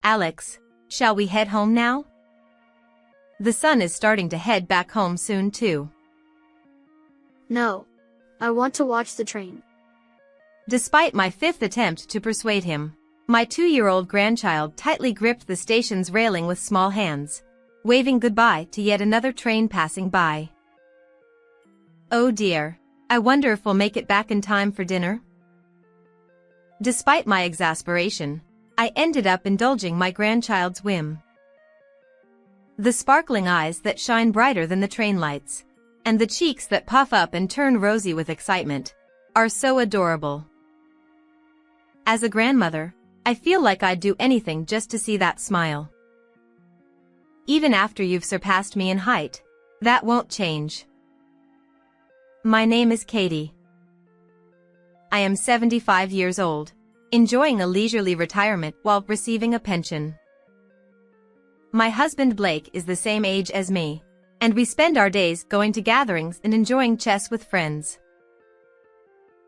Alex, shall we head home now? The son is starting to head back home soon too. No. I want to watch the train. Despite my fifth attempt to persuade him, my 2-year-old grandchild tightly gripped the station's railing with small hands, waving goodbye to yet another train passing by. Oh dear, I wonder if we'll make it back in time for dinner? Despite my exasperation, I ended up indulging my grandchild's whim. The sparkling eyes that shine brighter than the train lights, and the cheeks that puff up and turn rosy with excitement, are so adorable. As a grandmother, I feel like I'd do anything just to see that smile. Even after you've surpassed me in height, that won't change. My name is Katie. I am 75 years old, enjoying a leisurely retirement while receiving a pension. My husband Blake is the same age as me, and we spend our days going to gatherings and enjoying chess with friends.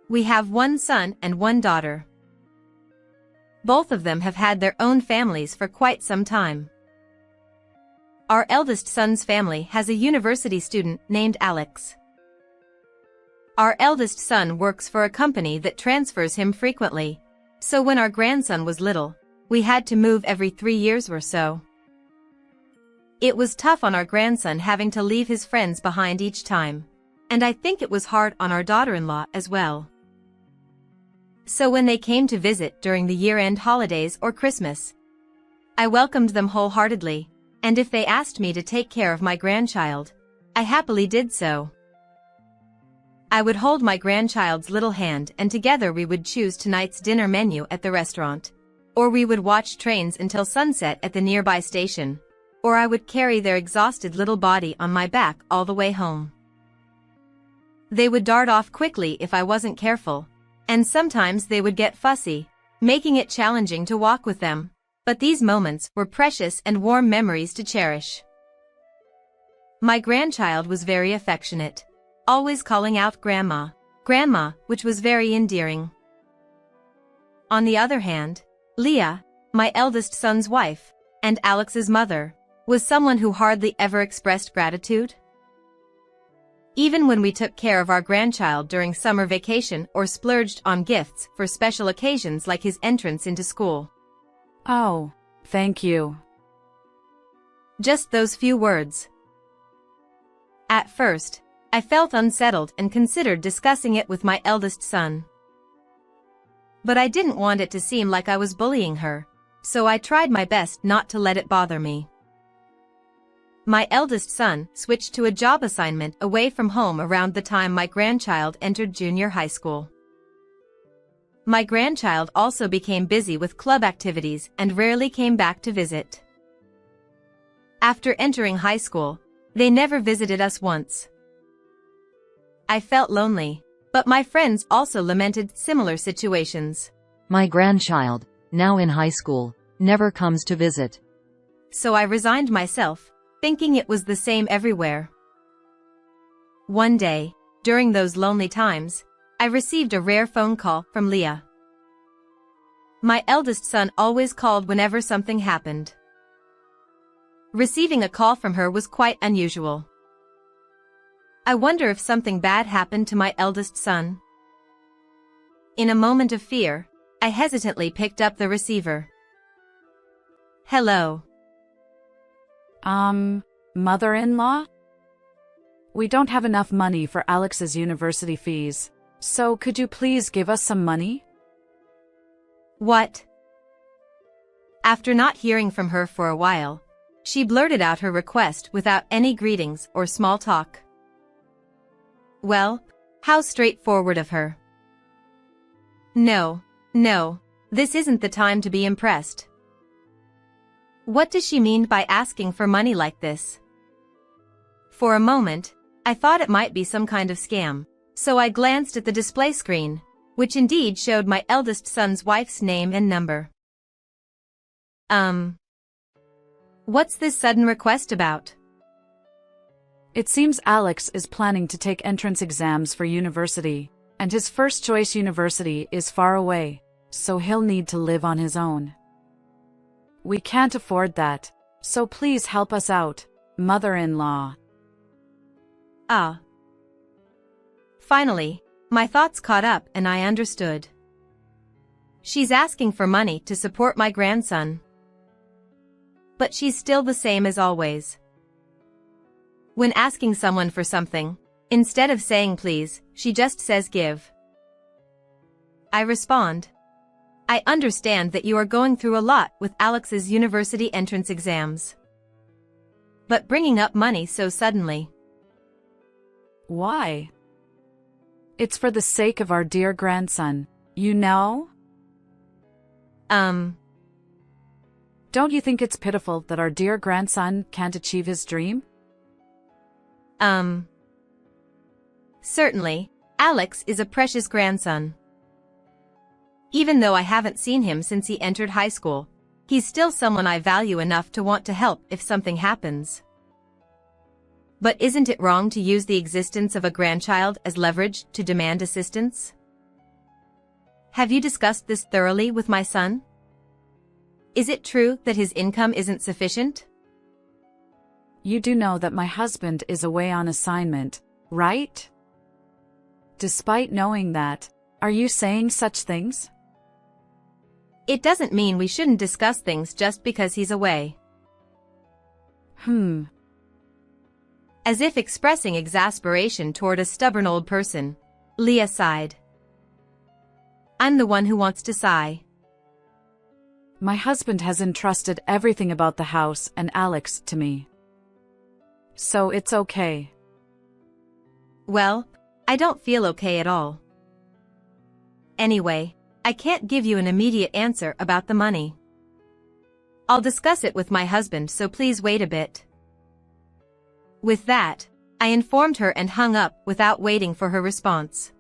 We have one son and one daughter. Both of them have had their own families for quite some time. Our eldest son's family has a university student named Alex. Our eldest son works for a company that transfers him frequently, so when our grandson was little, we had to move every 3 years or so. It was tough on our grandson having to leave his friends behind each time, and I think it was hard on our daughter-in-law as well. So when they came to visit during the year-end holidays or Christmas, I welcomed them wholeheartedly, and if they asked me to take care of my grandchild, I happily did so. I would hold my grandchild's little hand and together we would choose tonight's dinner menu at the restaurant, or we would watch trains until sunset at the nearby station, or I would carry their exhausted little body on my back all the way home. They would dart off quickly if I wasn't careful, and sometimes they would get fussy, making it challenging to walk with them, but these moments were precious and warm memories to cherish. My grandchild was very affectionate, always calling out Grandma, Grandma, which was very endearing. On the other hand, Leah, my eldest son's wife, and Alex's mother, was someone who hardly ever expressed gratitude. Even when we took care of our grandchild during summer vacation or splurged on gifts for special occasions like his entrance into school. Oh, thank you. Just those few words. At first, I felt unsettled and considered discussing it with my eldest son. But I didn't want it to seem like I was bullying her, so I tried my best not to let it bother me. My eldest son switched to a job assignment away from home around the time my grandchild entered junior high school. My grandchild also became busy with club activities and rarely came back to visit. After entering high school, they never visited us once. I felt lonely, but my friends also lamented similar situations. My grandchild, now in high school, never comes to visit. So I resigned myself, thinking it was the same everywhere. One day, during those lonely times, I received a rare phone call from Leah. My eldest son always called whenever something happened. Receiving a call from her was quite unusual. I wonder if something bad happened to my eldest son. In a moment of fear, I hesitantly picked up the receiver. Hello. Mother-in-law? We don't have enough money for Alex's university fees, so could you please give us some money? What? After not hearing from her for a while, she blurted out her request without any greetings or small talk. Well, how straightforward of her. No, this isn't the time to be impressed. What does she mean by asking for money like this? For a moment, I thought it might be some kind of scam, so I glanced at the display screen, which indeed showed my eldest son's wife's name and number. What's this sudden request about? It seems Alex is planning to take entrance exams for university, and his first choice university is far away, so he'll need to live on his own. We can't afford that. So please help us out, mother-in-law. Ah. Finally, my thoughts caught up and I understood. She's asking for money to support my grandson. But she's still the same as always. When asking someone for something, instead of saying please, she just says give. I respond. I understand that you are going through a lot with Alex's university entrance exams. But bringing up money so suddenly. Why? It's for the sake of our dear grandson, you know? Don't you think it's pitiful that our dear grandson can't achieve his dream? Certainly, Alex is a precious grandson. Even though I haven't seen him since he entered high school, he's still someone I value enough to want to help if something happens. But isn't it wrong to use the existence of a grandchild as leverage to demand assistance? Have you discussed this thoroughly with my son? Is it true that his income isn't sufficient? You do know that my husband is away on assignment, right? Despite knowing that, are you saying such things? It doesn't mean we shouldn't discuss things just because he's away. As if expressing exasperation toward a stubborn old person, Leah sighed. I'm the one who wants to sigh. My husband has entrusted everything about the house and Alex to me. So it's okay. Well, I don't feel okay at all. Anyway, I can't give you an immediate answer about the money. I'll discuss it with my husband, so please wait a bit. With that, I informed her and hung up without waiting for her response.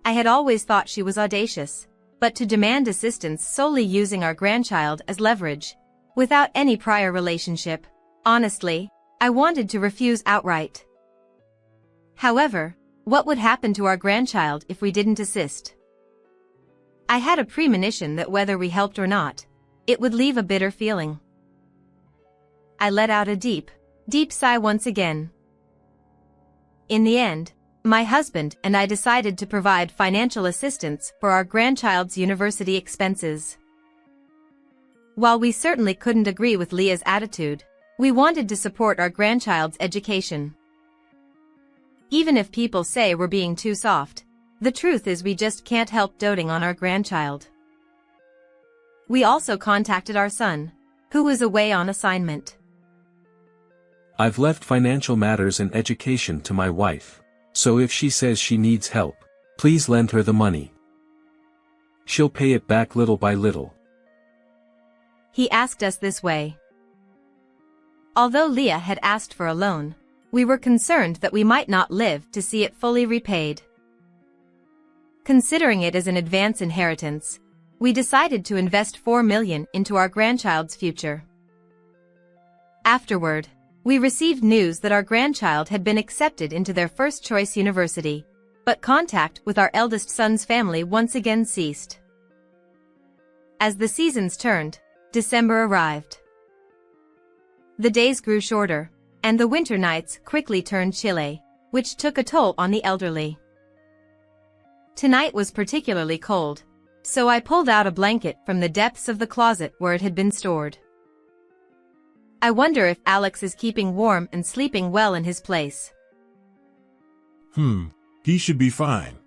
I had always thought she was audacious, but to demand assistance solely using our grandchild as leverage, without any prior relationship, honestly, I wanted to refuse outright. However, what would happen to our grandchild if we didn't assist? I had a premonition that whether we helped or not, it would leave a bitter feeling. I let out a deep, deep sigh once again. In the end, my husband and I decided to provide financial assistance for our grandchild's university expenses. While we certainly couldn't agree with Leah's attitude, we wanted to support our grandchild's education. Even if people say we're being too soft, the truth is we just can't help doting on our grandchild. We also contacted our son, who was away on assignment. I've left financial matters and education to my wife. So if she says she needs help, please lend her the money. She'll pay it back little by little. He asked us this way. Although Leah had asked for a loan, we were concerned that we might not live to see it fully repaid. Considering it as an advance inheritance, we decided to invest $4 million into our grandchild's future. Afterward, we received news that our grandchild had been accepted into their first choice university, but contact with our eldest son's family once again ceased. As the seasons turned, December arrived. The days grew shorter, and the winter nights quickly turned chilly, which took a toll on the elderly. Tonight was particularly cold, so I pulled out a blanket from the depths of the closet where it had been stored. I wonder if Alex is keeping warm and sleeping well in his place. He should be fine.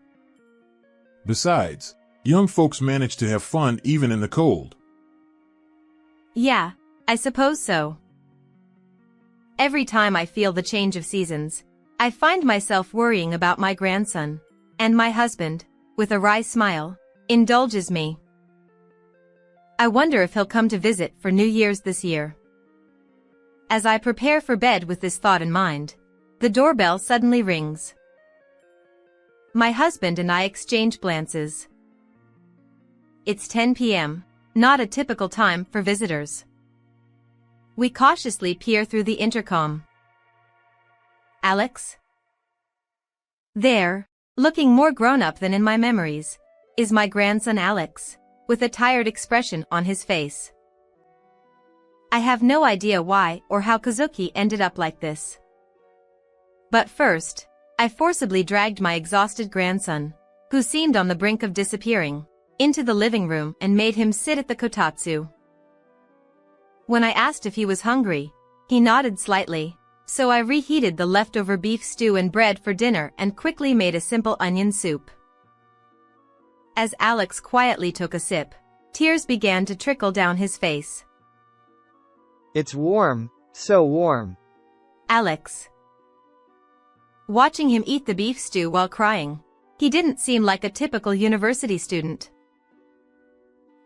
Besides, young folks manage to have fun even in the cold. Yeah, I suppose so. Every time I feel the change of seasons, I find myself worrying about my grandson, and my husband, with a wry smile, indulges me. I wonder if he'll come to visit for New Year's this year. As I prepare for bed with this thought in mind, the doorbell suddenly rings. My husband and I exchange glances. It's 10 p.m., not a typical time for visitors. We cautiously peer through the intercom. Alex? There, looking more grown-up than in my memories, is my grandson Alex, with a tired expression on his face. I have no idea why or how Kazuki ended up like this. But first, I forcibly dragged my exhausted grandson, who seemed on the brink of disappearing, into the living room and made him sit at the kotatsu. When I asked if he was hungry, he nodded slightly, so I reheated the leftover beef stew and bread for dinner and quickly made a simple onion soup. As Alex quietly took a sip, tears began to trickle down his face. It's warm, so warm. Alex. Watching him eat the beef stew while crying, he didn't seem like a typical university student.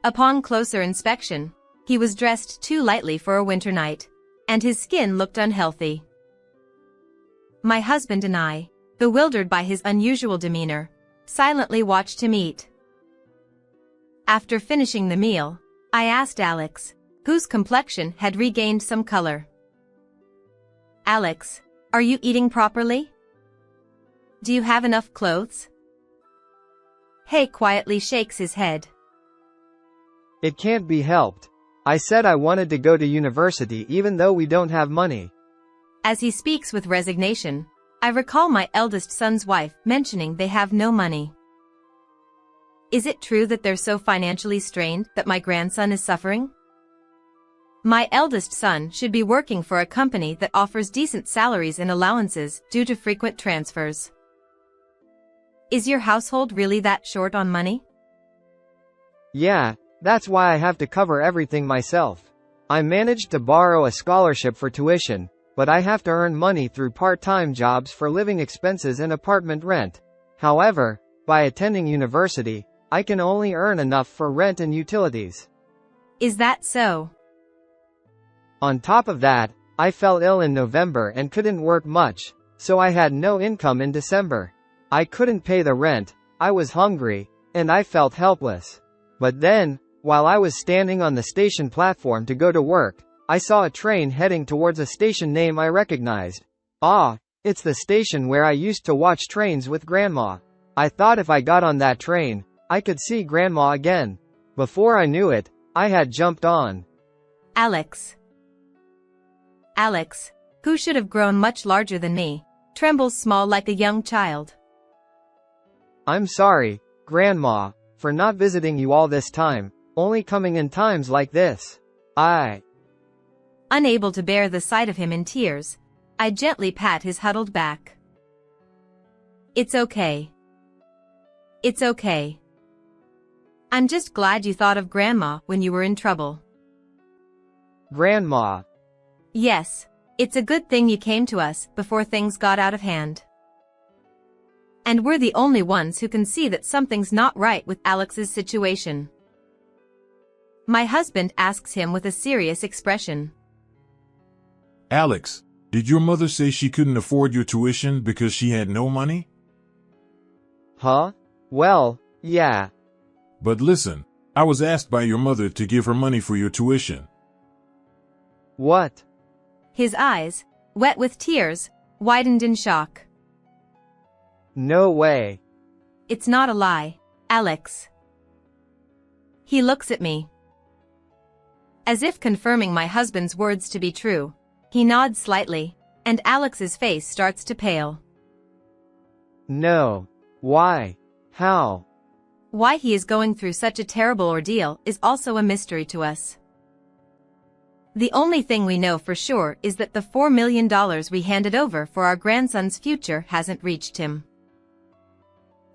Upon closer inspection, he was dressed too lightly for a winter night, and his skin looked unhealthy. My husband and I, bewildered by his unusual demeanor, silently watched him eat. After finishing the meal, I asked Alex, whose complexion had regained some color. Alex, are you eating properly? Do you have enough clothes? He quietly shakes his head. It can't be helped. I said I wanted to go to university even though we don't have money. As he speaks with resignation, I recall my eldest son's wife mentioning they have no money. Is it true that they're so financially strained that my grandson is suffering? My eldest son should be working for a company that offers decent salaries and allowances due to frequent transfers. Is your household really that short on money? Yeah, that's why I have to cover everything myself. I managed to borrow a scholarship for tuition, but I have to earn money through part-time jobs for living expenses and apartment rent. However, by attending university, I can only earn enough for rent and utilities. Is that so? On top of that, I fell ill in November and couldn't work much, so I had no income in December. I couldn't pay the rent, I was hungry, and I felt helpless. But then, while I was standing on the station platform to go to work, I saw a train heading towards a station name I recognized. Ah, it's the station where I used to watch trains with Grandma. I thought if I got on that train, I could see Grandma again. Before I knew it, I had jumped on. Alex. Alex, who should have grown much larger than me, trembles small like a young child. I'm sorry, Grandma, for not visiting you all this time, only coming in times like this. Unable to bear the sight of him in tears, I gently pat his huddled back. It's okay. It's okay. I'm just glad you thought of Grandma when you were in trouble. Grandma. Yes, it's a good thing you came to us before things got out of hand. And we're the only ones who can see that something's not right with Alex's situation. My husband asks him with a serious expression. Alex, did your mother say she couldn't afford your tuition because she had no money? Huh? Well, yeah. But listen, I was asked by your mother to give her money for your tuition. What? His eyes, wet with tears, widened in shock. No way. It's not a lie, Alex. He looks at me. As if confirming my husband's words to be true, he nods slightly, and Alex's face starts to pale. No. Why? How? Why he is going through such a terrible ordeal is also a mystery to us. The only thing we know for sure is that the $4 million we handed over for our grandson's future hasn't reached him.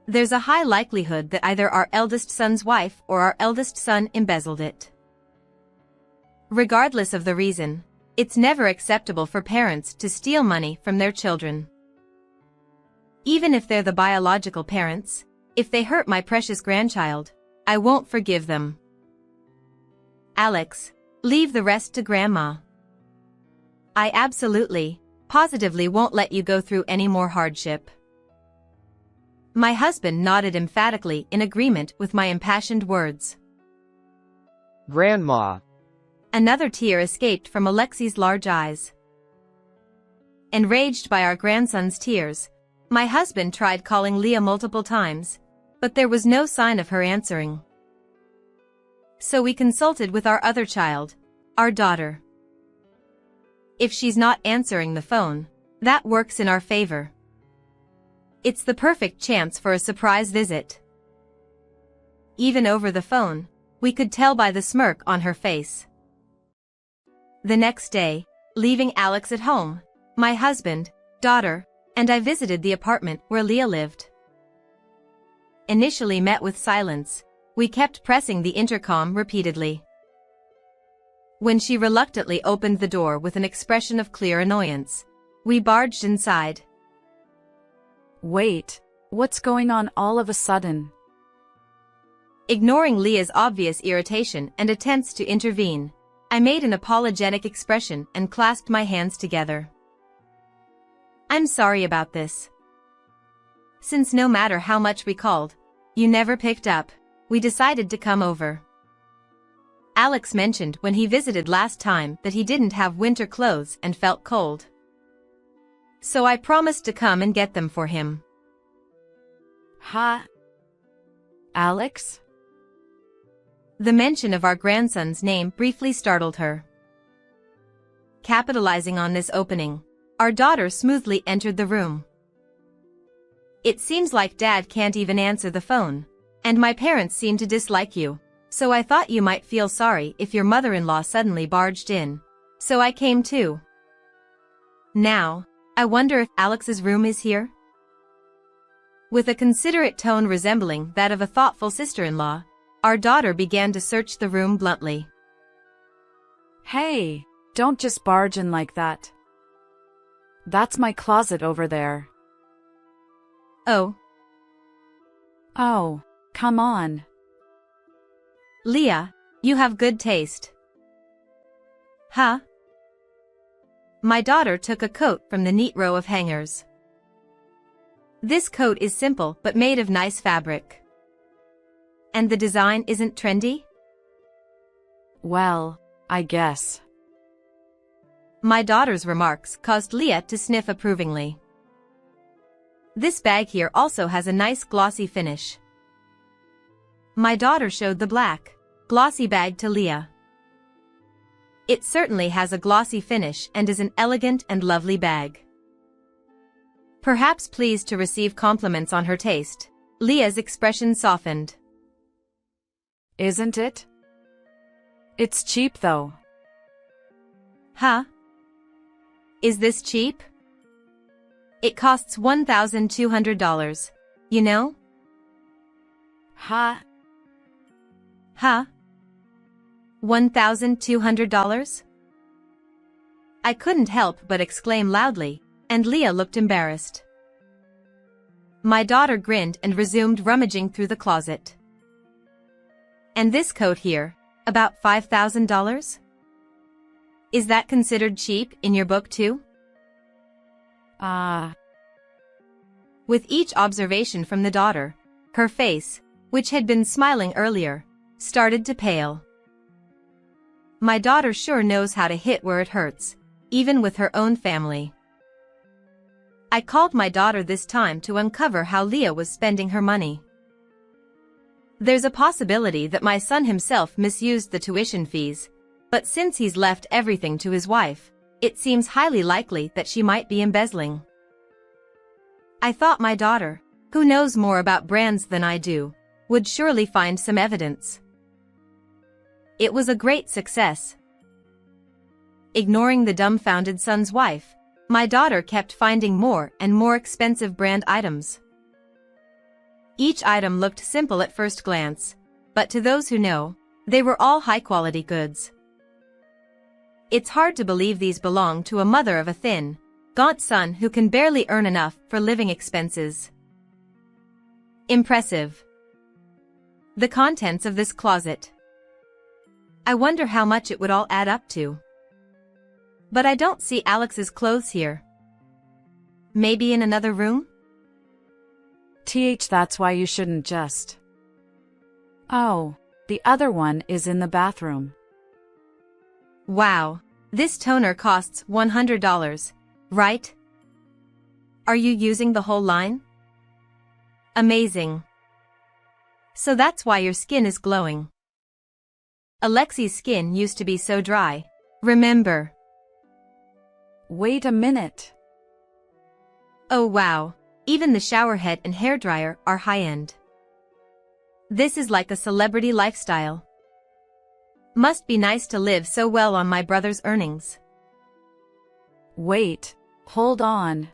There's a high likelihood that either our eldest son's wife or our eldest son embezzled it. Regardless of the reason, it's never acceptable for parents to steal money from their children. Even if they're the biological parents, if they hurt my precious grandchild, I won't forgive them. Alex, leave the rest to Grandma. I absolutely, positively won't let you go through any more hardship. My husband nodded emphatically in agreement with my impassioned words. Grandma. Another tear escaped from Alexi's large eyes. Enraged by our grandson's tears, my husband tried calling Leah multiple times, but there was no sign of her answering. So we consulted with our other child, our daughter. If she's not answering the phone, that works in our favor. It's the perfect chance for a surprise visit. Even over the phone, we could tell by the smirk on her face. The next day, leaving Alex at home, my husband, daughter, and I visited the apartment where Leah lived. Initially met with silence, we kept pressing the intercom repeatedly. When she reluctantly opened the door with an expression of clear annoyance, we barged inside. Wait, what's going on all of a sudden? Ignoring Leah's obvious irritation and attempts to intervene, I made an apologetic expression and clasped my hands together. I'm sorry about this. Since no matter how much we called, you never picked up, we decided to come over. Alex mentioned when he visited last time that he didn't have winter clothes and felt cold. So I promised to come and get them for him. Huh? Alex? The mention of our grandson's name briefly startled her. Capitalizing on this opening, our daughter smoothly entered the room. It seems like Dad can't even answer the phone, and my parents seem to dislike you, so I thought you might feel sorry if your mother-in-law suddenly barged in. So I came too. Now, I wonder if Alex's room is here? With a considerate tone resembling that of a thoughtful sister-in-law, our daughter began to search the room bluntly. Hey, don't just barge in like that. That's my closet over there. Oh. Oh, come on. Leah, you have good taste. Huh? My daughter took a coat from the neat row of hangers. This coat is simple but made of nice fabric. And the design isn't trendy? Well, I guess. My daughter's remarks caused Leah to sniff approvingly. This bag here also has a nice glossy finish. My daughter showed the black, glossy bag to Leah. It certainly has a glossy finish and is an elegant and lovely bag. Perhaps pleased to receive compliments on her taste, Leah's expression softened. Isn't it? It's cheap though. Huh? Is this cheap? It costs $1,200, you know? Huh? Huh? $1,200? I couldn't help but exclaim loudly, and Leah looked embarrassed. My daughter grinned and resumed rummaging through the closet. And this coat here, about $5,000? Is that considered cheap in your book too? With each observation from the daughter, her face, which had been smiling earlier, started to pale. My daughter sure knows how to hit where it hurts, even with her own family. I called my daughter this time to uncover how Leah was spending her money. There's a possibility that my son himself misused the tuition fees, but since he's left everything to his wife, it seems highly likely that she might be embezzling. I thought my daughter, who knows more about brands than I do, would surely find some evidence. It was a great success. Ignoring the dumbfounded son's wife, my daughter kept finding more and more expensive brand items. Each item looked simple at first glance, but to those who know, they were all high-quality goods. It's hard to believe these belong to a mother of a thin, gaunt son who can barely earn enough for living expenses. Impressive. The contents of this closet. I wonder how much it would all add up to. But I don't see Alex's clothes here. Maybe in another room? That's why you shouldn't just. Oh, the other one is in the bathroom. Wow, this toner costs $100, right? Are you using the whole line? Amazing. So that's why your skin is glowing. Alexi's skin used to be so dry, remember? Wait a minute. Oh wow, even the showerhead and hairdryer are high-end. This is like a celebrity lifestyle. Must be nice to live so well on my brother's earnings. Wait, hold on.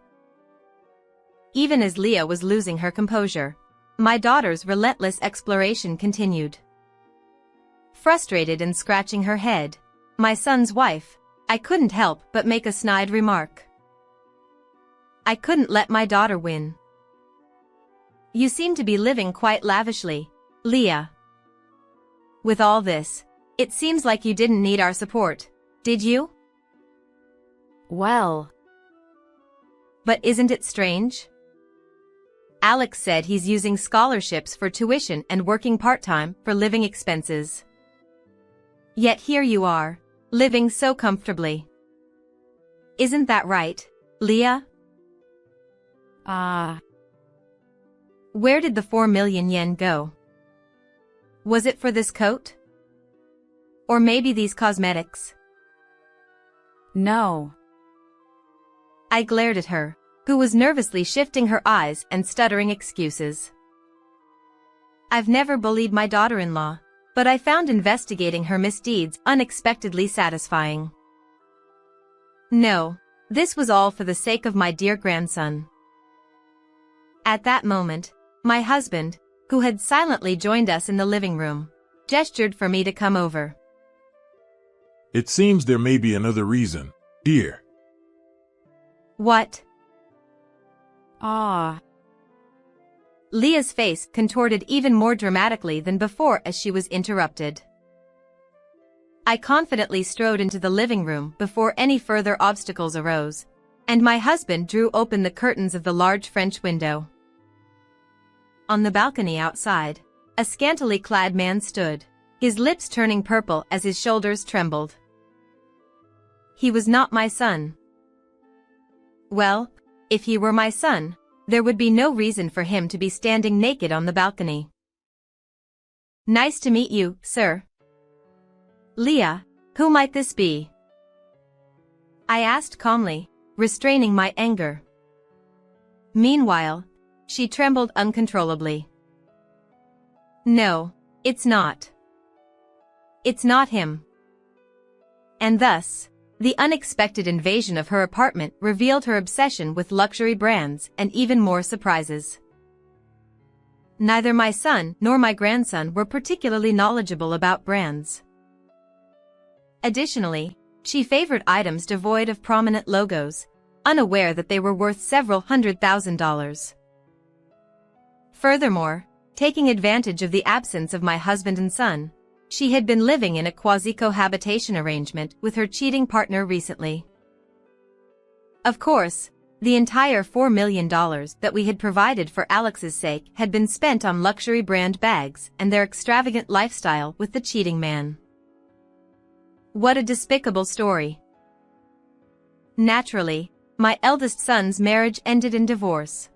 Even as Leah was losing her composure, my daughter's relentless exploration continued. Frustrated and scratching her head, my son's wife, I couldn't help but make a snide remark. I couldn't let my daughter win. You seem to be living quite lavishly, Leah. With all this, it seems like you didn't need our support, did you? Well. But isn't it strange? Alex said he's using scholarships for tuition and working part-time for living expenses. Yet here you are, living so comfortably. Isn't that right, Leah? Where did the 4 million yen go? Was it for this coat? Or maybe these cosmetics? No. I glared at her, who was nervously shifting her eyes and stuttering excuses. I've never bullied my daughter-in-law, but I found investigating her misdeeds unexpectedly satisfying. No, this was all for the sake of my dear grandson. At that moment, my husband, who had silently joined us in the living room, gestured for me to come over. It seems there may be another reason, dear. What? Leah's face contorted even more dramatically than before as she was interrupted. I confidently strode into the living room before any further obstacles arose, and my husband drew open the curtains of the large French window. On the balcony outside, a scantily clad man stood, his lips turning purple as his shoulders trembled. He was not my son. Well, if he were my son, there would be no reason for him to be standing naked on the balcony. Nice to meet you, sir. Leah, who might this be? I asked calmly, restraining my anger. Meanwhile, she trembled uncontrollably. No, it's not. It's not him. And thus, the unexpected invasion of her apartment revealed her obsession with luxury brands and even more surprises. Neither my son nor my grandson were particularly knowledgeable about brands. Additionally, she favored items devoid of prominent logos, unaware that they were worth several $100,000. Furthermore, taking advantage of the absence of my husband and son, she had been living in a quasi-cohabitation arrangement with her cheating partner recently. Of course, the entire $4 million that we had provided for Alex's sake had been spent on luxury brand bags and their extravagant lifestyle with the cheating man. What a despicable story. Naturally, my eldest son's marriage ended in divorce.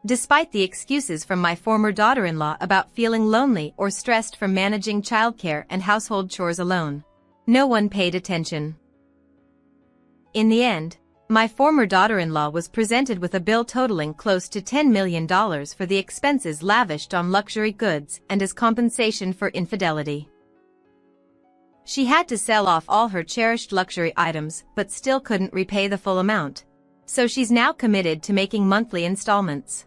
Despite the excuses from my former daughter-in-law about feeling lonely or stressed from managing childcare and household chores alone, no one paid attention. In the end, my former daughter-in-law was presented with a bill totaling close to $10 million for the expenses lavished on luxury goods and as compensation for infidelity. She had to sell off all her cherished luxury items but still couldn't repay the full amount, so she's now committed to making monthly installments.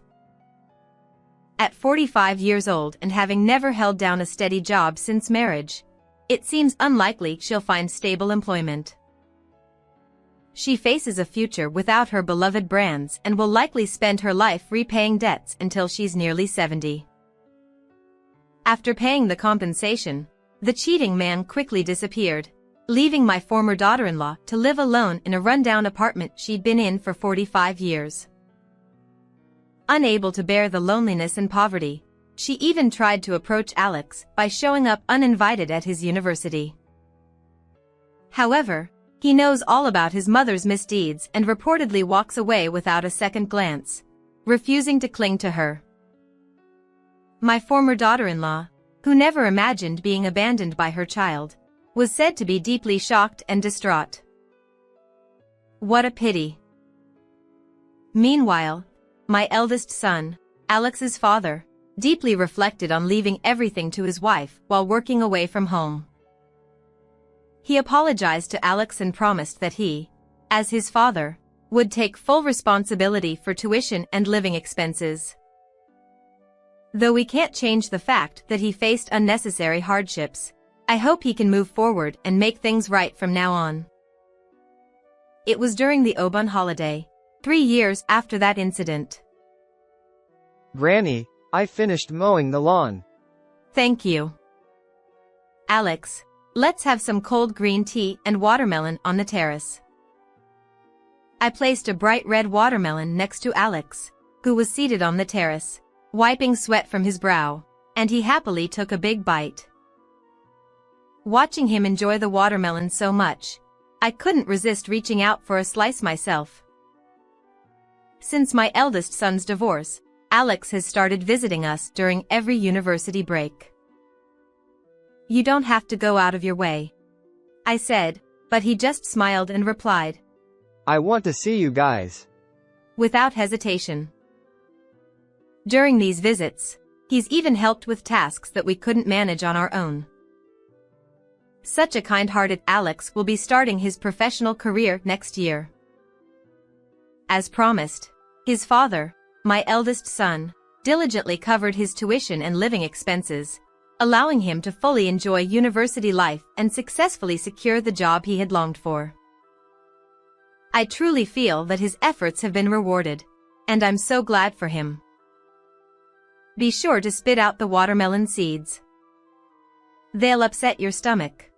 At 45 years old and having never held down a steady job since marriage, it seems unlikely she'll find stable employment. She faces a future without her beloved brands and will likely spend her life repaying debts until she's nearly 70. After paying the compensation, the cheating man quickly disappeared, leaving my former daughter-in-law to live alone in a rundown apartment she'd been in for 45 years. Unable to bear the loneliness and poverty, she even tried to approach Alex by showing up uninvited at his university. However, he knows all about his mother's misdeeds and reportedly walks away without a second glance, refusing to cling to her. My former daughter-in-law, who never imagined being abandoned by her child, was said to be deeply shocked and distraught. What a pity. Meanwhile, my eldest son, Alex's father, deeply reflected on leaving everything to his wife while working away from home. He apologized to Alex and promised that he, as his father, would take full responsibility for tuition and living expenses. Though we can't change the fact that he faced unnecessary hardships, I hope he can move forward and make things right from now on. It was during the Obon holiday, 3 years after that incident. Granny, I finished mowing the lawn. Thank you. Alex, let's have some cold green tea and watermelon on the terrace. I placed a bright red watermelon next to Alex, who was seated on the terrace, wiping sweat from his brow, and he happily took a big bite. Watching him enjoy the watermelon so much, I couldn't resist reaching out for a slice myself. Since my eldest son's divorce, Alex has started visiting us during every university break. You don't have to go out of your way, I said, but he just smiled and replied, I want to see you guys. Without hesitation. During these visits, he's even helped with tasks that we couldn't manage on our own. Such a kind-hearted Alex will be starting his professional career next year. As promised, his father, my eldest son, diligently covered his tuition and living expenses, allowing him to fully enjoy university life and successfully secure the job he had longed for. I truly feel that his efforts have been rewarded, and I'm so glad for him. Be sure to spit out the watermelon seeds. They'll upset your stomach.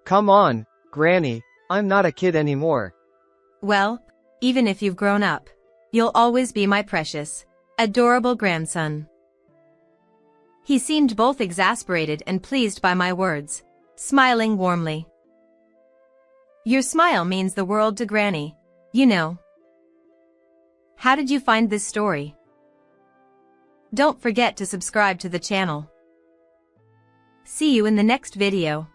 Come on, Granny, I'm not a kid anymore. Well, even if you've grown up, you'll always be my precious, adorable grandson. He seemed both exasperated and pleased by my words, smiling warmly. Your smile means the world to Granny, you know. How did you find this story? Don't forget to subscribe to the channel. See you in the next video.